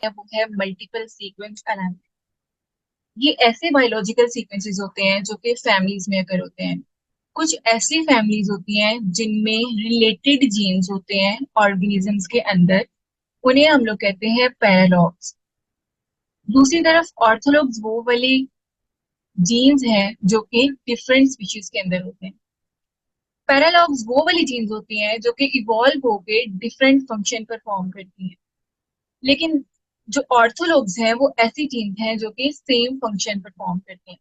वो है multiple sequence alignment. ये ऐसे बायोलॉजिकल सीक्वेंसेस होते हैं जो कि फैमिलीज में अगर होते हैं। कुछ ऐसी फैमिलीज होती हैं जिनमें रिलेटेड जीन्स होते हैं ऑर्गेनिजम्स के अंदर, उन्हें हम लोग कहते हैं पैरालॉग्स। दूसरी तरफ ऑर्थोलॉग्स वो वाले जीन्स हैं जो कि डिफरेंट स्पीशीज के अंदर होते हैं। पैरालॉग्स वो वाली जीन्स होती हैं जो कि इवॉल्व होके डिफरेंट फंक्शन परफॉर्म करती हैं। लेकिन जो ऑर्थोलॉग्स हैं वो ऐसी जीन्स हैं जो कि सेम फंक्शन परफॉर्म करती हैं।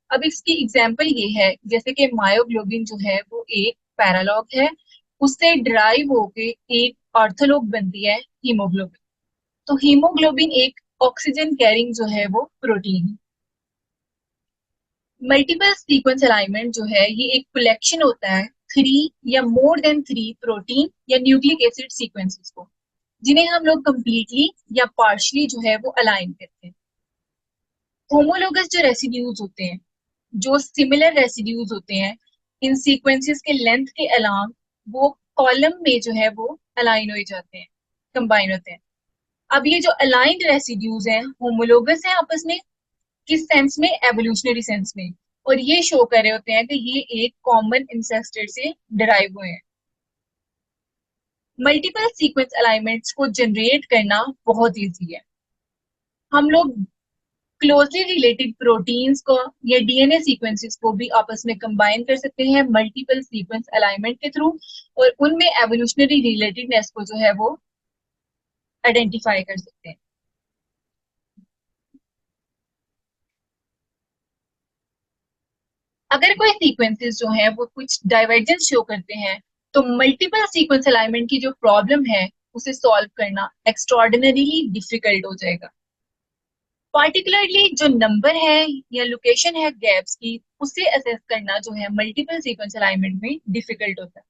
अब इसकी एग्जाम्पल ये है जैसे कि मायोग्लोबिन जो है वो एक पैरालॉग है, उससे ड्राइव होके एक ऑर्थोलॉग बनती है हीमोग्लोबिन। तो हीमोग्लोबिन एक ऑक्सीजन कैरिंग जो है वो प्रोटीन है। मल्टीपल सीक्वेंस अलाइनमेंट जो है ये एक कलेक्शन होता है थ्री या मोर देन थ्री प्रोटीन या न्यूक्लिक एसिड सीक्वेंसेस को, जिन्हें हम लोग कंप्लीटली या पार्शली जो है वो अलाइन करते हैं। होमोलोगस जो रेसिड्यूज होते हैं, जो सिमिलर रेसिड्यूज होते हैं, इन सीक्वेंसेस के लेंथ के अलांग वो कॉलम में जो है वो अलाइन हो जाते हैं, कंबाइन होते हैं। अब ये जो अलाइंड रेसिड्यूज हैं होमोलोगस हैं आपस में, किस सेंस में? एवोल्यूशनरी सेंस में। और ये शो कर रहे होते हैं कि ये एक कॉमन इंसेस्टर से डिराइव हुए हैं। मल्टीपल सीक्वेंस अलाइनमेंट्स को जनरेट करना बहुत इजी है। हम लोग क्लोजली रिलेटेड प्रोटीन्स को या डीएनए सीक्वेंसेस को भी आपस में कंबाइन कर सकते हैं मल्टीपल सीक्वेंस अलाइनमेंट के थ्रू, और उनमें एवोल्यूशनरी रिलेटेडनेस को जो है वो आइडेंटिफाई कर सकते हैं। अगर कोई सीक्वेंसेस जो है वो कुछ डाइवर्जेंस शो करते हैं, तो मल्टीपल सीक्वेंस अलाइनमेंट की जो प्रॉब्लम है उसे सॉल्व करना एक्स्ट्रॉर्डिनरीली डिफिकल्ट हो जाएगा। पार्टिकुलरली जो नंबर है या लोकेशन है गैप्स की, उसे असेस करना जो है मल्टीपल सीक्वेंस अलाइनमेंट में डिफिकल्ट होता है।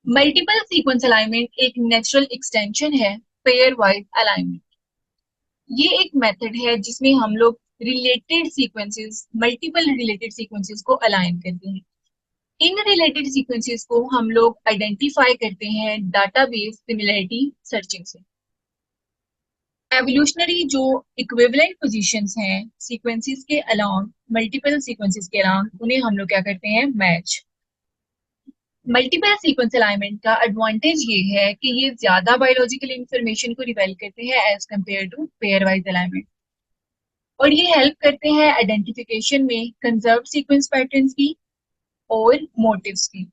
मल्टीपल सीक्वेंस अलाइनमेंट एक नेचुरल एक्सटेंशन है पेयर वाइज अलाइनमेंट। ये एक मेथड है जिसमें हम लोग related sequences, multiple related sequences को अलाइन करते हैं। इन रिलेटेड सीक्वेंसेस को हम लोग आइडेंटिफाई करते हैं डाटाबेस सिमिलरिटी सर्चिंग से। एवोल्यूशनरी जो इक्विवेलेंट पोजीशंस हैं सीक्वेंसेस के अलोंग, मल्टीपल सीक्वेंसेस के अलोंग, उन्हें हम लोग क्या करते हैं? मैच। मल्टीपल सीक्वेंस अलाइनमेंट का एडवांटेज ये है कि ये ज्यादा बायोलॉजिकल इंफॉर्मेशन को रिवेल करते हैं as compare to pairwise alignment, और ये हेल्प करते हैं आइडेंटिफिकेशन में कंजर्व सीक्वेंस पैटर्न्स की और मोटिव्स की।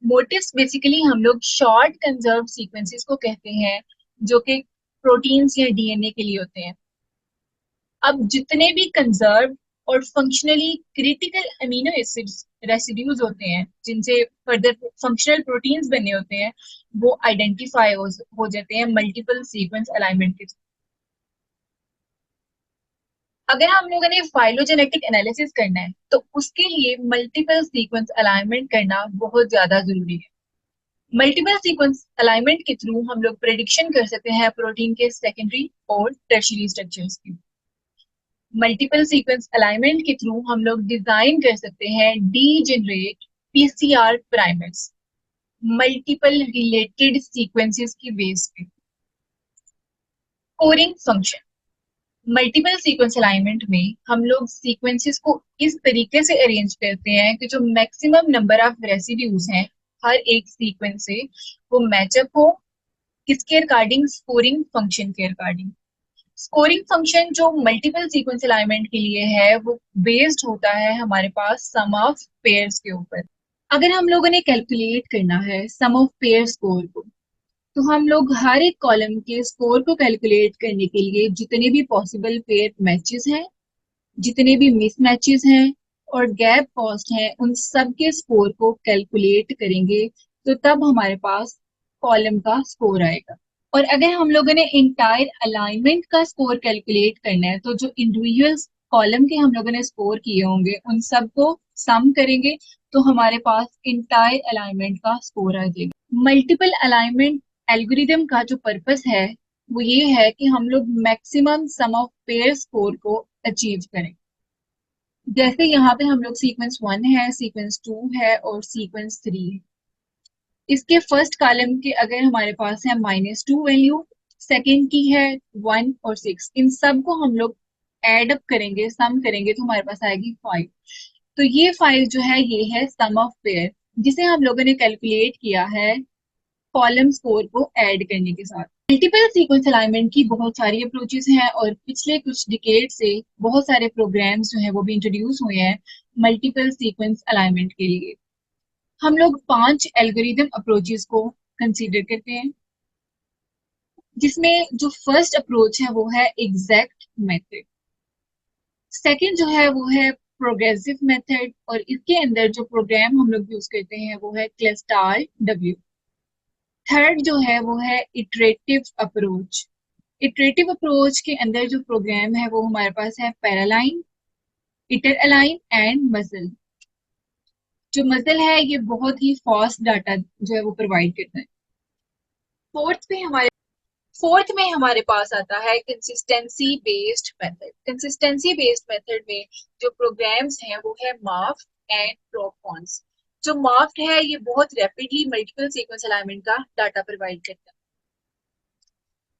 मोटिव्स बेसिकली हम लोग शॉर्ट कंजर्व सीक्वेंसेस को कहते हैं जो कि प्रोटीन्स या डीएनए के लिए होते हैं। अब जितने भी कंजर्व और functionally critical amino acids residues होते हैं जिनसे फर्दर फंक्शनल प्रोटीन्स बने होते हैं, वो आइडेंटिफाई हो जाते हैं मल्टीपल सीक्वेंस अलाइनमेंट के। अगर हम लोगों ने फाइलोजेनेटिक एनालिसिस करना है तो उसके लिए मल्टीपल सीक्वेंस अलाइनमेंट करना बहुत ज्यादा जरूरी है। मल्टीपल सीक्वेंस अलाइनमेंट के थ्रू हम लोग प्रेडिक्शन कर सकते हैं प्रोटीन के सेकेंडरी और टर्शियरी स्ट्रक्चर्स की। मल्टीपल सीक्वेंस अलाइनमेंट के थ्रू हम लोग डिजाइन कर सकते हैं degenerate PCR primers multiple related sequences की बेस पे। Scoring function. Multiple sequence alignment में हम लोग सीक्वेंसेस को इस तरीके से अरेंज करते हैं कि जो मैक्सिमम नंबर ऑफ रेसिड्यूज हैं हर एक सीक्वेंस से वो मैचअप हो, किसके अकॉर्डिंग? स्कोरिंग फंक्शन के अकॉर्डिंग। स्कोरिंग फंक्शन जो मल्टीपल सीक्वेंस अलाइनमेंट के लिए है वो बेस्ड होता है हमारे पास सम ऑफ पेयर्स के ऊपर। अगर हम लोगों ने कैलकुलेट करना है सम ऑफ पेयर स्कोर को, तो हम लोग हर एक कॉलम के स्कोर को कैलकुलेट करने के लिए जितने भी पॉसिबल पेयर मैचेस हैं, जितने भी मिस मैचेस हैं और गैप कॉस्ट हैं, उन सब के स्कोर को कैलकुलेट करेंगे, तो तब हमारे पास कॉलम का स्कोर आएगा। और अगर हम लोगों ने इंटायर अलाइनमेंट का स्कोर कैलकुलेट करना है, तो जो इंडिविजुअल कॉलम के हम लोगों ने स्कोर किए होंगे उन सबको सम करेंगे, तो हमारे पास इंटायर अलाइनमेंट का स्कोर आ जाएगा। मल्टीपल अलाइनमेंट एल्गोरिदम का जो पर्पस है वो ये है कि हम लोग maximum some of pair score को अचीव करें। जैसे यहाँ पे हम लोग सीक्वेंस 1 है, सीक्वेंस 2 है और सीक्वेंस 3 है। इसके फर्स्ट कॉलम के अगर हमारे पास है -2 वैल्यू, सेकेंड की है 1 और 6। इन सब को हम लोग एड अप करेंगे, सम करेंगे तो हमारे पास आएगी 5। तो ये 5 जो है ये है सम ऑफ पेयर, जिसे हम लोगों ने कैलकुलेट किया है कॉलम स्कोर को ऐड करने के साथ। मल्टीपल सीक्वेंस अलाइनमेंट की बहुत सारी अप्रोचेस हैं और पिछले कुछ डिकेड से बहुत सारे प्रोग्राम्स जो हैं वो भी इंट्रोड्यूस हुए हैं मल्टीपल सीक्वेंस अलाइनमेंट के लिए। हम लोग 5 एल्गोरिदम अप्रोचेस को कंसीडर करते हैं, जिसमें जो फर्स्ट अप्रोच है वो है एग्जैक्ट मेथड। सेकंड जो है वो है प्रोग्रेसिव मेथड, और इसके अंदर जो प्रोग्राम हम लोग यूज करते हैं वो है क्लस्टार डब्ल्यू। थर्ड जो है वो है इटरेटिव अप्रोच। इटरेटिव अप्रोच के अंदर जो प्रोग्राम है वो हमारे पास है पैरालाइन, इटर अलाइन एंड मजल। जो मजल है ये बहुत ही फास्ट डाटा जो है वो प्रोवाइड करता है। फोर्थ में हमारे फोर्थ में हमारे पास आता है consistency based method. Consistency based method में जो प्रोग्राम्स हैं वो है मार्फ एंड प्रोकॉन्स। जो मार्फ है ये बहुत रैपिडली मल्टीपल सीक्वेंस अलाइनमेंट का डाटा प्रोवाइड करता है।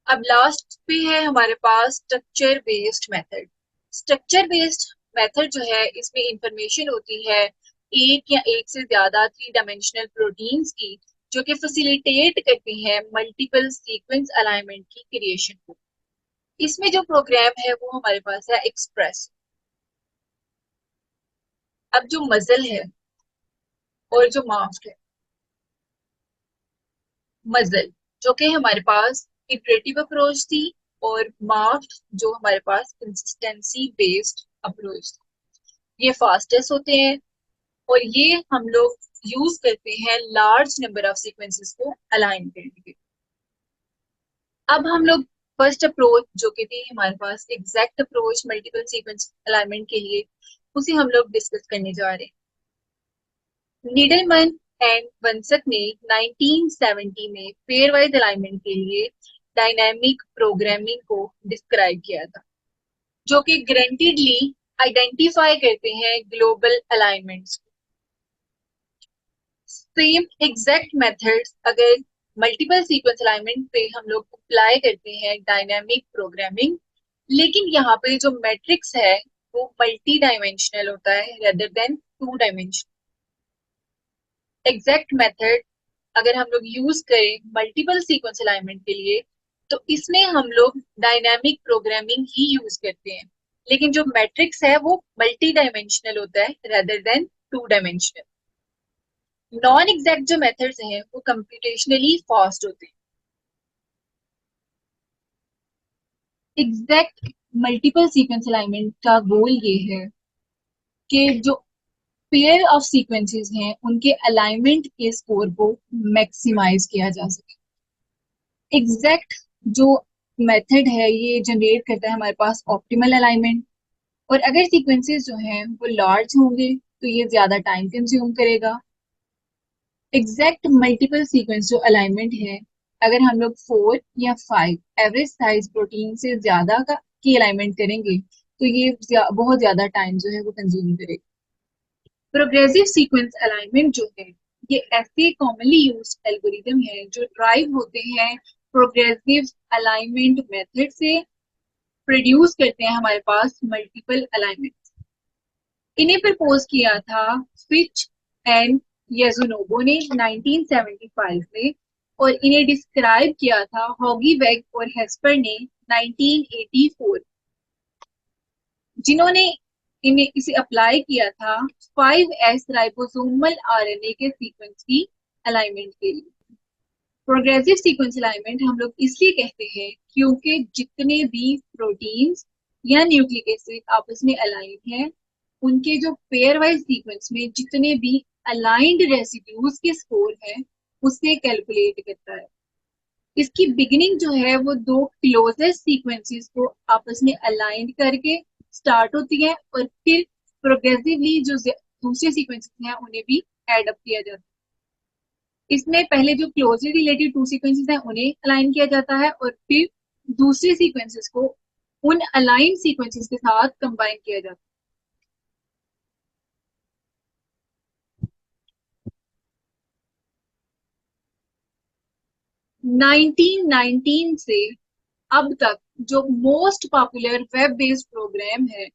अब लास्ट पे है हमारे पास structure based method. Structure based method जो है इसमें इंफॉर्मेशन होती है एक या एक से ज्यादा 3 डायमेंशनल प्रोटीन्स की, जो कि फैसिलिटेट करती हैं मल्टीपल सीक्वेंस अलाइनमेंट की क्रिएशन को। इसमें जो प्रोग्राम है वो हमारे पास है एक्सप्रेस। अब जो मजल है और जो मास्क है, मजल जो कि हमारे पास इटरेटिव अप्रोच थी, और मार्क्ड जो हमारे पास कंसिस्टेंसी बेस्ड अप्रोच थी। ये फास्टेस्ट होते हैं और ये हम लोग यूज करते हैं लार्ज नंबर ऑफ सीक्वेंसेस को अलाइन करने के। अब हम लोग फर्स्ट अप्रोच जो कि थी हमारे पास exact approach multiple sequence alignment के लिए, उसे हम लोग डिस्कस करने जा रहे हैं। नीडलमैन एंड वंसक ने 1970 में पेयर वाइज अलाइनमेंट के लिए डायनामिक प्रोग्रामिंग को डिस्क्राइब किया था, जो कि गारंटीडली आइडेंटिफाई करते हैं global alignments. Same exact methods अगर मल्टीपल सीक्वेंस अलाइनमेंट पे हम लोग अप्लाई करते हैं डायनामिक प्रोग्रामिंग, लेकिन यहाँ पे जो मैट्रिक्स है वो मल्टी डायमेंशनल होता है rather than 2 dimensional. Exact method अगर हम लोग यूज करें मल्टीपल सीक्वेंस अलाइनमेंट के लिए तो इसमें हम लोग डायनामिक प्रोग्रामिंग ही यूज करते हैं, लेकिन जो मैट्रिक्स है वो मल्टी डायमेंशनल होता है rather than 2 dimensional. Non exact जो मेथड्स हैं वो कंप्यूटेशनली फास्ट होते हैं। एग्जैक्ट मल्टीपल सीक्वेंस अलाइनमेंट का गोल ये है कि जो पेयर ऑफ सीक्वेंसेस हैं उनके अलाइनमेंट के स्कोर को मैक्सिमाइज किया जा सके। एग्जैक्ट जो मेथड है ये जनरेट करता है हमारे पास ऑप्टिमल अलाइनमेंट, और अगर सीक्वेंसेस जो हैं वो लार्ज होंगे तो ये ज्यादा टाइम कंज्यूम करेगा। एग्जैक्ट मल्टीपल सीक्वेंस जो अलाइनमेंट है, अगर हम लोग 4 या 5 एवरेज साइज प्रोटीन से ज्यादा का की अलाइनमेंट करेंगे तो ये बहुत ज्यादा टाइम जो है वो कंज्यूम करेगा। प्रोग्रेसिव सीक्वेंस अलाइनमेंट जो है ये ऐसे कॉमनली यूज एल्गोरिदम है जो ड्राइव होते हैं प्रोग्रेसिव अलाइनमेंट मेथड से, प्रोड्यूस करते हैं हमारे पास मल्टीपल अलाइनमेंट। इन्हें प्रपोज किया था फिच एंड येजुनोबो ने 1975 में, और इन्हें डिस्क्राइब किया था हॉगी वेग और हेस्पर ने 1984, जिन्होंने इन्हें इसे अप्लाई किया था 5s राइबोसोमल आरएनए के सीक्वेंस की अलाइनमेंट के लिए। प्रोग्रेसिव सीक्वेंस अलाइनमेंट हम लोग इसलिए कहते हैं क्योंकि जितने भी प्रोटीन्स या न्यूक्लिक एसिड आपस में अलाइन हैं, उनके जो पेयर वाइज सीक्वेंस में जितने भी अलाइंड रेसिड्यूज के स्कोर है उसे कैलकुलेट करता है। इसकी बिगिनिंग जो है वो दो क्लोजेस्ट सीक्वेंसेस को आपस में अलाइन करके स्टार्ट होती है, और फिर प्रोग्रेसिवली जो दूसरे सीक्वेंसेस हैं उन्हें भी एड अप किया जाता है। इसमें पहले जो क्लोजली रिलेटेड 2 सीक्वेंसेस हैं उन्हें अलाइन किया जाता है, और फिर दूसरे सीक्वेंसेस को उन अलाइन सीक्वेंसेस के साथ कंबाइन किया जाता है। 1919 से अब तक जो most popular web based program है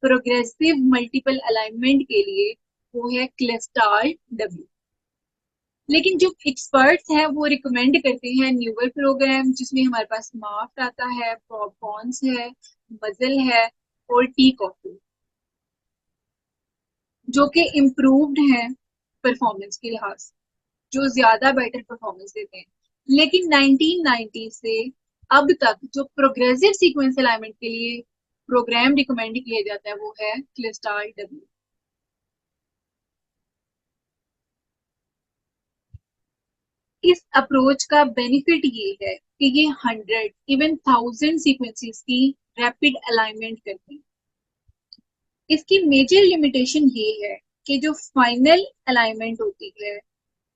प्रोग्रेसिव मल्टीपल अलाइनमेंट के लिए, वो है क्लिस्टाल डब्ल्यू। लेकिन जो एक्सपर्ट्स हैं वो रिकमेंड करते हैं न्यूअर प्रोग्राम, जिसमें हमारे पास माफ्ट आता है, पॉन्स है, मजल है और टी कॉफी, जो कि इम्प्रूव्ड हैं परफॉर्मेंस के लिहाज से, जो ज्यादा बेटर परफॉर्मेंस देते हैं। लेकिन 1990 से अब तक जो प्रोग्रेसिव सीक्वेंस अलाइनमेंट के लिए प्रोग्राम रिकमेंड किया जाता है वो है क्लिस्टाल डब्ल्यू। इस अप्रोच का बेनिफिट ये है कि ये 100 इवन 1000 सीक्वेंसेस की रैपिड अलाइनमेंट करते हैं। इसकी मेजर लिमिटेशन ये है कि जो फाइनल अलाइनमेंट होती है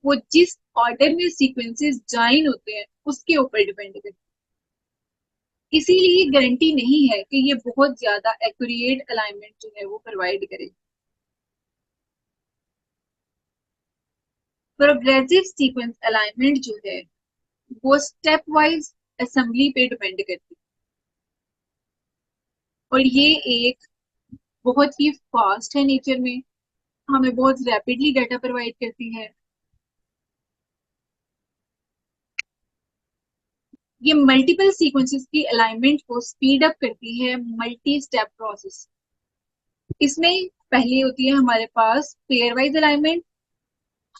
वो जिस ऑर्डर में सीक्वेंसेस ज्वाइन होते हैं उसके ऊपर डिपेंड करती है। इसीलिए गारंटी नहीं है कि ये बहुत ज्यादा एक्यूरेट अलाइनमेंट जो है वो प्रोवाइड करे। प्रोग्रेसिव सीक्वेंस अलाइनमेंट जो है वो स्टेप वाइज असेंबली पे डिपेंड करती है, और ये एक बहुत ही फास्ट है नेचर में, हमें बहुत रैपिडली डाटा प्रोवाइड करती है। ये मल्टीपल सीक्वेंसेस की अलाइनमेंट को स्पीड अप करती है मल्टी स्टेप प्रोसेस। इसमें पहले होती है हमारे पास पेयर वाइज अलाइनमेंट,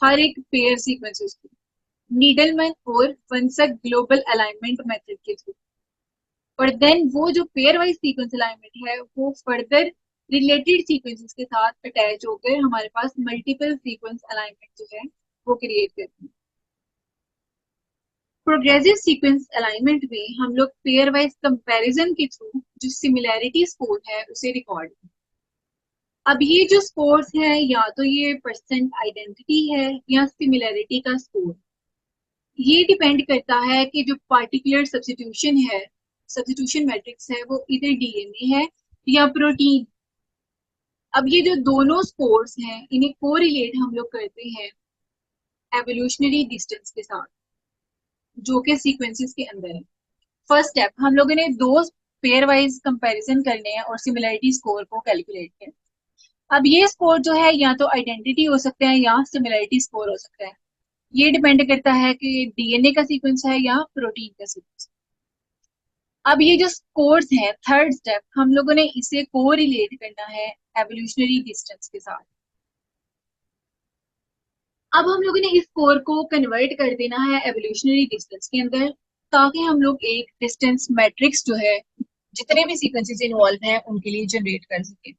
हर एक पेयर सीक्वेंसेस की नीडलमैन और वंसक ग्लोबल अलाइनमेंट मेथड के थ्रू। और देन वो जो पेयर वाइज सीक्वेंस अलाइनमेंट है वो फर्दर रिलेटेड सीक्वेंसेस के साथ अटैच होकर हमारे पास मल्टीपल सीक्वेंस अलाइनमेंट जो है वो क्रिएट करती है। प्रोग्रेसिव सीक्वेंस अलाइनमेंट में हम लोग पेयर वाइज कंपैरिजन के थ्रू जो सिमिलैरिटी स्कोर है उसे रिकॉर्ड करते हैं। अब ये जो स्कोर्स है या तो ये परसेंट आइडेंटिटी है या सिमिलैरिटी का स्कोर, ये डिपेंड करता है कि जो पार्टिकुलर सब्स्टिट्यूशन है, सब्स्टिट्यूशन मैट्रिक्स है, वो इधर डीएनए है या प्रोटीन। अब ये जो दोनों स्कोर्स हैं इन्हें कोरिलेट हम लोग करते हैं एवोल्यूशनरी डिस्टेंस के साथ, जो कि सीक्वेंसेस के अंदर है। फर्स्ट स्टेप हम लोगों ने दो पेयर वाइज कंपैरिजन करने हैं और सिमिलरिटी स्कोर को कैलकुलेट किया। अब ये स्कोर जो है या तो आइडेंटिटी हो सकता है या सिमिलरिटी स्कोर हो सकता है। ये डिपेंड करता है कि डीएनए का सीक्वेंस है या प्रोटीन का सीक्वेंस। अब ये जो स्कोर्स है, थर्ड स्टेप हम लोगों ने इसे कोरिलेट करना है एवोल्यूशनरी डिस्टेंस के साथ। अब हम लोगों ने इस स्कोर को कन्वर्ट कर देना है एवोल्यूशनरी डिस्टेंस के अंदर, ताकि हम लोग एक डिस्टेंस मैट्रिक्स जो है जितने भी सीक्वेंसेस इन्वॉल्व हैं उनके लिए जनरेट कर सके।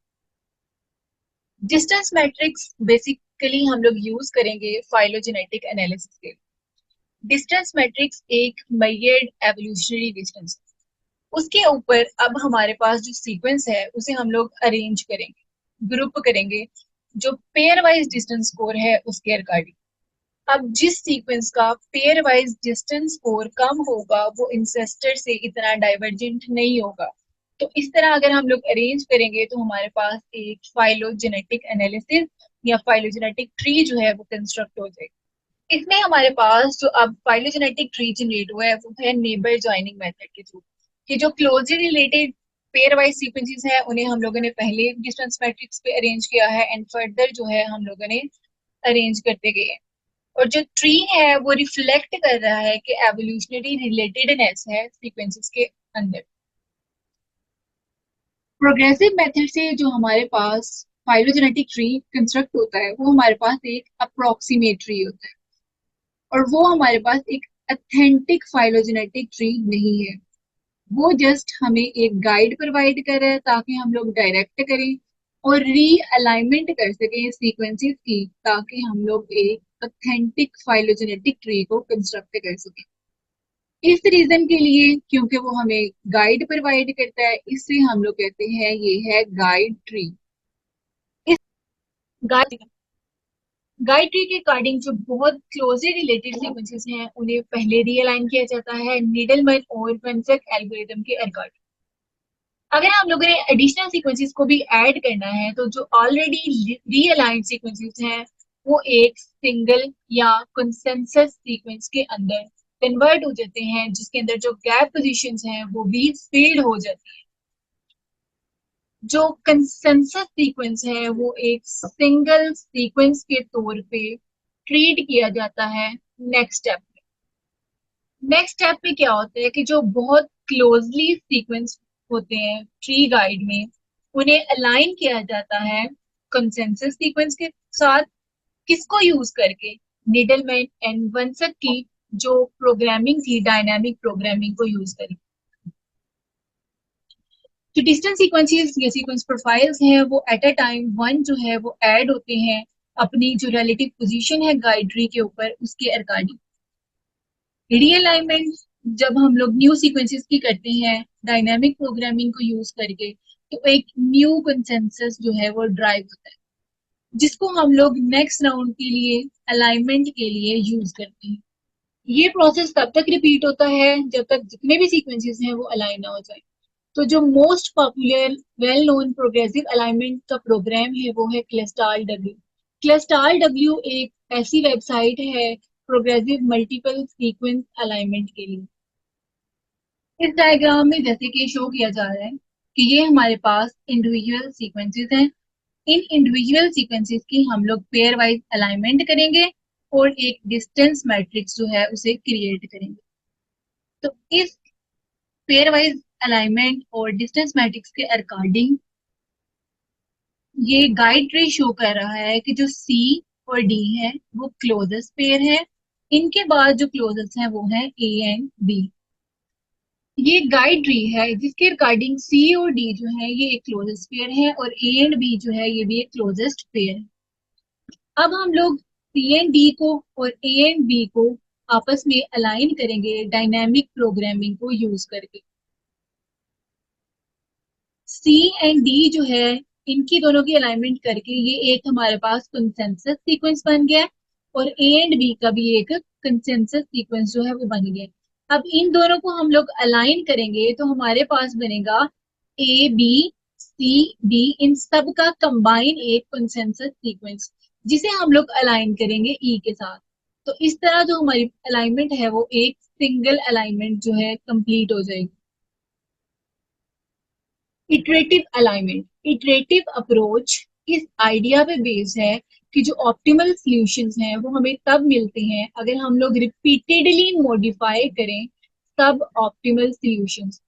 डिस्टेंस मैट्रिक्स बेसिकली हम लोग यूज करेंगे फाइलोजेनेटिक एनालिसिस के। डिस्टेंस मैट्रिक्स एक मेजर्ड एवोल्यूशनरी डिस्टेंस, उसके ऊपर अब हमारे पास जो सीक्वेंस है उसे हम लोग अरेंज करेंगे, ग्रुप करेंगे जो पेयर वाइज डिस्टेंस स्कोर है उसके अकॉर्डिंग। अब जिस सीक्वेंस का पेयर वाइज डिस्टेंस स्कोर कम होगा वो इंसेस्टर से इतना डाइवर्जेंट नहीं होगा। तो इस तरह अगर हम लोग अरेंज करेंगे तो हमारे पास एक फाइलोजेनेटिक एनालिसिस या फाइलोजेनेटिक ट्री जो है वो कंस्ट्रक्ट हो जाएगी। इसमें हमारे पास जो अब फाइलोजेनेटिक ट्री जनरेट हुआ है वो है नेबर ज्वाइनिंग मेथड के थ्रू, कि जो closely related pair wise sequences है उन्हें हम लोगों ने पहले डिस्टेंस मैट्रिक्स पे अरेंज किया है एंड फर्दर जो है हम लोगों ने अरेंज करते गए हैं। और जो ट्री है वो रिफ्लेक्ट कर रहा है कि एवोल्यूशनरी रिलेटेडनेस है सीक्वेंसेस के अंदर। प्रोग्रेसिव मेथड से जो हमारे पास फाइलोजेनेटिक ट्री कंस्ट्रक्ट होता है वो हमारे पास एक अप्रोक्सीमेट ट्री होता है, और वो हमारे पास एक अथेंटिक फाइलोजेनेटिक ट्री नहीं है। वो जस्ट हमें एक गाइड प्रोवाइड कर रहा है ताकि हम लोग डायरेक्ट करें और री अलाइनमेंट कर सकें सीक्वेंसेस की, ताकि हम लोग एक ऑथेंटिक फाइलोजेनेटिक ट्री को कंस्ट्रक्ट कर सकें। इस रीजन के लिए क्योंकि वो हमें गाइड प्रोवाइड करता है, इससे हम लोग कहते हैं ये है गाइड ट्री। इस गाइड गाइड ट्री के अकॉर्डिंग जो बहुत क्लोजली रिलेटेड सीक्वेंसेस हैं उन्हें पहले रीअलाइन किया जाता है नीडलमैन और वंसक एल्गोरिथम के अकॉर्डिंग। अगर हम लोगों ने एडिशनल सीक्वेंसेस को भी ऐड करना है तो जो ऑलरेडी रीअलाइंड सीक्वेंसेस हैं वो एक सिंगल या कंसेंसस सीक्वेंस के अंदर कन्वर्ट हो जाते हैं, जिसके अंदर जो गैप पोजीशंस हैं वो भी फिल्ड हो जाती है। जो कंसेंसस सीक्वेंस है वो एक सिंगल सीक्वेंस के तौर पे ट्रीट किया जाता है नेक्स्ट स्टेप। नेक्स्ट स्टेप पे क्या होता है कि जो बहुत क्लोजली सीक्वेंस होते हैं ट्री गाइड में, उन्हें अलाइन किया जाता है कंसेंसस सीक्वेंस के साथ। किसको यूज करके? नीडलमैन एंड वंसक की जो प्रोग्रामिंग थी, डायनामिक प्रोग्रामिंग को यूज करके। जो डिस्टेंस सीक्वेंसेस या सीक्वेंस प्रोफाइल्स हैं वो एट अ टाइम वन जो है वो ऐड होते हैं अपनी जो रिलेटिव पोजीशन है गाइड ट्री के ऊपर उसके अकॉर्डिंग। रीअलाइनमेंट जब हम लोग न्यू सीक्वेंसेस की करते हैं डायनामिक प्रोग्रामिंग को यूज करके, तो एक न्यू कंसेंसस जो है वो ड्राइव होता है, जिसको हम लोग नेक्स्ट राउंड के लिए अलाइनमेंट के लिए यूज करते हैं। ये प्रोसेस तब तक रिपीट होता है जब तक जितने भी सीक्वेंसेस हैं वो अलाइन ना हो जाए। तो जो most popular well known progressive alignment का प्रोग्राम है वो है क्लस्टाल डब्ल्यू। क्लस्टाल डब्ल्यू एक ऐसी वेबसाइट है प्रोग्रेसिव मल्टीपल सीक्वेंस अलाइनमेंट के लिए। इस डायग्राम में जैसे कि शो किया जा रहा है कि ये हमारे पास इंडिविजुअल सीक्वेंसेस हैं। इन इंडिविजुअल सीक्वेंसेस की हम लोग पेयर वाइज अलाइनमेंट करेंगे और एक डिस्टेंस मैट्रिक्स जो है उसे क्रिएट करेंगे। तो इस पेयर वाइज अलाइनमेंट और डिस्टेंस मैट्रिक्स के अकॉर्डिंग ये गाइड ट्री शो कर रहा है कि जो सी और डी है वो क्लोजेस्ट पेयर है। इनके बाद जो क्लोजेस्ट हैं वो है ए एंड बी। ये गाइड ट्री है जिसके अकॉर्डिंग सी और डी जो है ये एक क्लोजेस्ट पेयर है और ए एंड बी जो है ये भी एक क्लोजेस्ट पेयर है। अब हम लोग सी एंड डी को और ए एंड बी को आपस में अलाइन करेंगे डायनामिक प्रोग्रामिंग को यूज करके। सी एंड डी जो है इनकी दोनों की अलाइनमेंट करके ये एक हमारे पास कंसेंसस सीक्वेंस बन गया है और ए एंड बी का भी एक कंसेंसस सीक्वेंस जो है वो बन गया है। अब इन दोनों को हम लोग अलाइन करेंगे तो हमारे पास बनेगा ए बी सी डी, इन सब का कंबाइन एक कंसेंसस सीक्वेंस जिसे हम लोग अलाइन करेंगे ई के साथ। तो इस तरह जो हमारी अलाइनमेंट है वो एक सिंगल अलाइनमेंट जो है कंप्लीट हो जाएगी। इटरेटिव अलाइनमेंट, इटरेटिव अप्रोच इस आइडिया पे बेस्ड है कि जो ऑप्टिमल सॉल्यूशंस हैं वो हमें तब मिलते हैं अगर हम लोग रिपीटेडली मॉडिफाई करें सब ऑप्टिमल सॉल्यूशंस।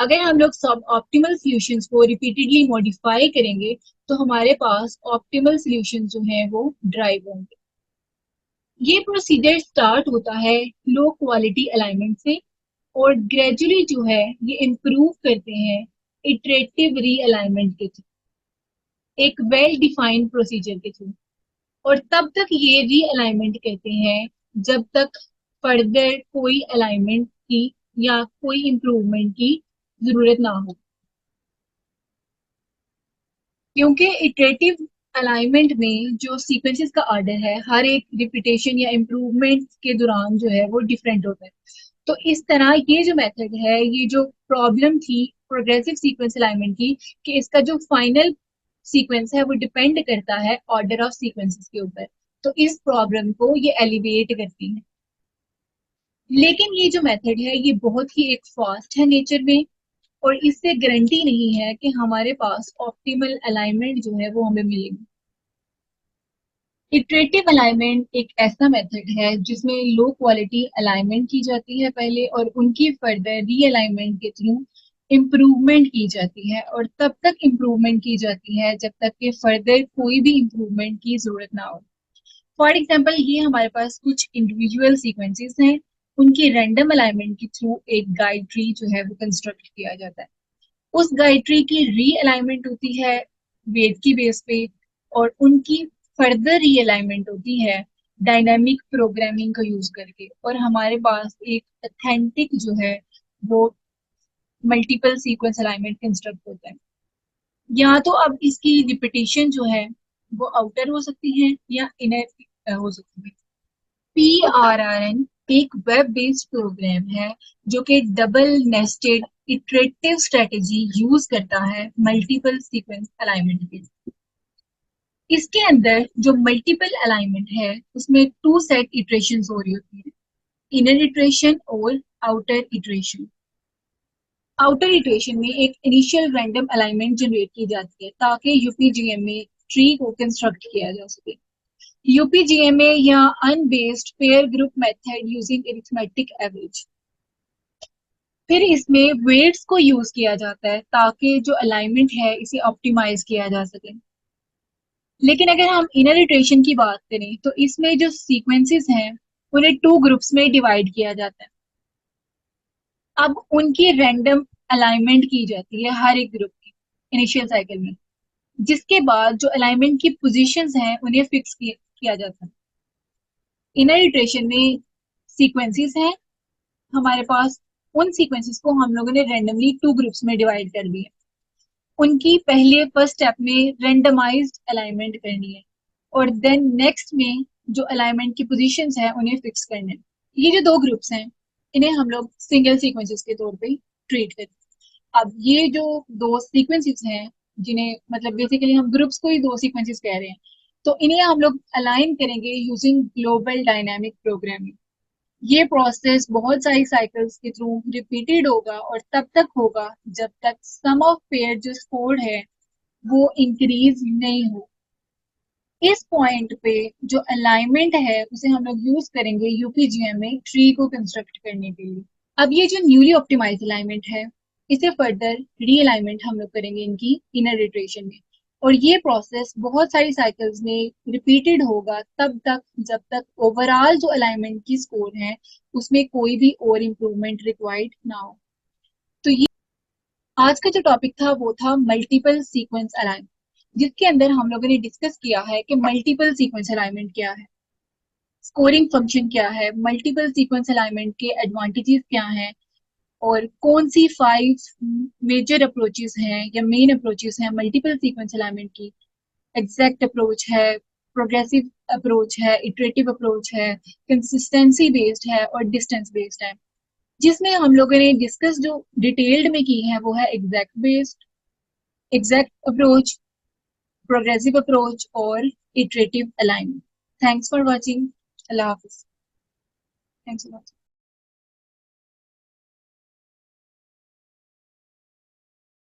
अगर हम लोग सब ऑप्टिमल सॉल्यूशंस को रिपीटेडली मॉडिफाई करेंगे तो हमारे पास ऑप्टिमल सॉल्यूशंस जो हैं वो ड्राइव होंगे। ये प्रोसीजर स्टार्ट होता है लो क्वालिटी अलाइनमेंट से और ग्रेजुअली जो है ये इम्प्रूव करते हैं इटरेटिव रीअलाइनमेंट के थ्रू, एक वेल डिफाइंड प्रोसीजर के थ्रू। और तब तक ये रीअलाइनमेंट कहते हैं जब तक फर्दर कोई अलाइनमेंट की या कोई इम्प्रूवमेंट की जरूरत ना हो। क्योंकि इटरेटिव अलाइनमेंट में जो सीक्वेंसेस का ऑर्डर है हर एक रिपीटेशन या इम्प्रूवमेंट के दौरान जो है वो डिफरेंट होता है। तो इस तरह ये जो मेथड है, ये जो प्रॉब्लम थी प्रोग्रेसिव सीक्वेंस अलाइनमेंट की कि इसका जो फाइनल सीक्वेंस है वो डिपेंड करता है ऑर्डर ऑफ सीक्वेंसेस के ऊपर, तो इस प्रॉब्लम को ये एलिवेट करती है। लेकिन ये जो मेथड है ये बहुत ही एक फास्ट है नेचर में और इससे गारंटी नहीं है कि हमारे पास ऑप्टिमल अलाइनमेंट जो है वो हमें मिलेगी। इटरेटिव अलाइनमेंट एक ऐसा मेथड है जिसमें लो क्वालिटी अलाइनमेंट की जाती है पहले और उनकी फर्दर रीअलाइनमेंट के थ्रू इम्प्रूवमेंट की जाती है और तब तक इम्प्रूवमेंट की जाती है जब तक कि फर्दर कोई भी इम्प्रूवमेंट की जरूरत ना हो। फॉर एग्जाम्पल ये हमारे पास कुछ इंडिविजुअल सीक्वेंसेस हैं, उनकी रैंडम अलाइनमेंट के थ्रू एक गाइड ट्री जो है वो कंस्ट्रक्ट किया जाता है। उस गाइड ट्री की रीअलाइनमेंट होती है वेट की बेस पे और उनकी फर्दर रीअलाइनमेंट होती है डायनामिक प्रोग्रामिंग का यूज करके, और हमारे पास एक ऑथेंटिक जो है वो मल्टीपल सीक्वेंस अलाइनमेंट कंस्ट्रक्ट होता है। यहाँ तो अब इसकी रिपीटेशन जो है वो आउटर हो सकती है या इनर हो सकती है। PRRN एक वेब बेस्ड प्रोग्राम है जो कि double nested iterative strategy use करता है मल्टीपल सीक्वेंस अलाइनमेंट के लिए। इसके अंदर जो मल्टीपल अलाइनमेंट है उसमें टू सेट इटरेशंस हो रही होती है। इनर इटरेशन और आउटर इटरेशन। आउटर इटरेशन में एक इनिशियल रैंडम अलाइनमेंट जनरेट की जाती है ताकि यूपीजीएमए ट्री को कंस्ट्रक्ट किया जा सके। यूपीजीएमए या unbased pair group method using arithmetic average. फिर इसमें वेट्स को यूज किया जाता है ताकि जो अलाइनमेंट है इसे ऑप्टिमाइज किया जा सके। लेकिन अगर हम इनर इटरेशन की बात करें तो इसमें जो सीक्वेंसेस हैं उन्हें टू ग्रुप्स में डिवाइड किया जाता है। अब उनकी रैंडम अलाइनमेंट की जाती है हर एक ग्रुप की इनिशियल साइकिल में, जिसके बाद जो अलाइनमेंट की पोजीशंस हैं उन्हें फिक्स किया जाता है। इनर इटरेशन में सीक्वेंसेस हैं हमारे पास, उन सीक्वेंसेस को हम लोगों ने रैंडमली टू ग्रुप्स में डिवाइड कर दिए। उनकी पहले फर्स्ट स्टेप में रेंडमाइज्ड अलाइनमेंट करनी है और देन नेक्स्ट में जो अलाइनमेंट की पोजीशंस हैं उन्हें फिक्स करना है। ये जो दो ग्रुप्स हैं इन्हें हम लोग सिंगल सीक्वेंसेस के तौर पे ट्रीट करते हैं। अब ये जो दो सीक्वेंसेस हैं जिन्हें मतलब बेसिकली हम ग्रुप्स को ही दो सीक्वेंसेस कह रहे हैं, तो इन्हें हम लोग अलाइन करेंगे यूजिंग ग्लोबल डायनामिक प्रोग्रामिंग। ये प्रोसेस बहुत सारी साइकिल्स के थ्रू रिपीटेड होगा और तब तक होगा जब तक सम ऑफ पेयर जो स्कोर्ड है वो इंक्रीज नहीं हो। इस पॉइंट पे जो अलाइनमेंट है उसे हम लोग यूज करेंगे यूपीजीएम में ट्री को कंस्ट्रक्ट करने के लिए। अब ये जो न्यूली ऑप्टिमाइज अलाइनमेंट है इसे फर्दर रीअलाइनमेंट हम लोग करेंगे इनकी इनर इटरेशन में, और ये प्रोसेस बहुत सारी साइकिल्स में रिपीटेड होगा तब तक जब तक ओवरऑल जो अलाइनमेंट की स्कोर है उसमें कोई भी और इम्प्रूवमेंट रिक्वायर्ड ना हो। तो ये आज का जो टॉपिक था वो था मल्टीपल सीक्वेंस अलाइनमेंट, जिसके अंदर हम लोगों ने डिस्कस किया है कि मल्टीपल सीक्वेंस अलाइनमेंट क्या है, स्कोरिंग फंक्शन क्या है, मल्टीपल सीक्वेंस अलाइनमेंट के एडवांटेजेस क्या हैं, और कौन सी 5 मेजर अप्रोचेस हैं या मेन अप्रोचेस हैं मल्टीपल सीक्वेंस अलाइनमेंट की। एग्जैक्ट अप्रोच है, प्रोग्रेसिव अप्रोच है, इटरेटिव अप्रोच है, कंसिस्टेंसी बेस्ड है और डिस्टेंस बेस्ड है। जिसमें हम लोगों ने डिस्कस जो डिटेल्ड में की है वो है एग्जैक्ट अप्रोच, प्रोग्रेसिव अप्रोच और iterative alignment. Thanks for watching. Allah Hafiz. Thanks for watching.